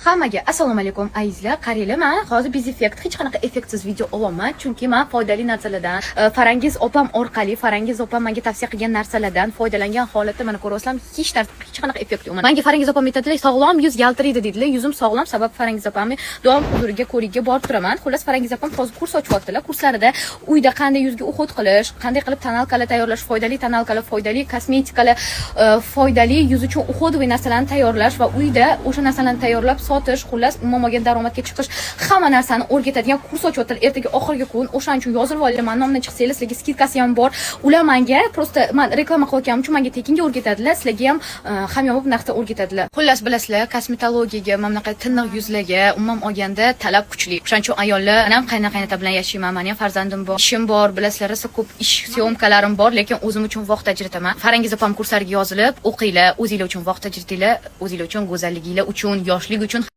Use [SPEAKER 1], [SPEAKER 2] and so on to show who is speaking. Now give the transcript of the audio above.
[SPEAKER 1] Hammaga assalomu alaykum azizlar. Qaranglar, men hozir biz effekt hech qanaqa effektsiz video olaman, chunki men foydali narsalardan, Farangiz opam orqali, Farangiz opam menga tavsiya qilgan narsalardan foydalangan holatda mana ko'ryapsizlar, hech qanaqa effekt yo'q. Menga Farangiz opam aytadilar, sog'lom yuz yaltiraydi dedilar. Yuzim sog'lom, sabab Farangiz opamni doim huzuriga, ko'rigiga borib turaman. Xullas Farangiz opam hozir kurs ochyaptilar. Kurslarida uyda qanday yuzga uhud qilish, qanday qilib tonalkalar tayyorlash, foydali tonalkalar, foydali kosmetikalar, foydali yuz uchun uhudoviy narsalarni tayyorlash va uyda o'sha narsalarni tayyorlab sotish, xullas umuman olgan daromadga chiqish, hamma narsani o'rgatadigan kurs ochyaptilar. Ertaga oxirgi kun, o'shaning uchun yozib olinglar. Men nomdan chiqsangiz, sizlarga skidkasi ham bor. Ular menga prosta men reklama qilayotganim uchun menga tekinga o'rgatadilar, sizlarga ham hamyonbop narxda o'rgatadilar. Xullas bilasizlar, kosmetologiyaga, mana bunaqa tiniq yuzlarga umuman olganda talab kuchli. O'shaning uchun ayollar, men ham qaynota bilan yashayman, mening farzandim bor, ishim bor, bilasizlar, rosa ko'p ish, syomkalarim bor, lekin o'zim uchun vaqt ajrataman. Farangiz opam kurslariga yozilib, o'qinglar, o'zinglar uchun vaqt ajratinglar, o'zinglar uchun, go'zalliginglar uchun, yoshlik uchun,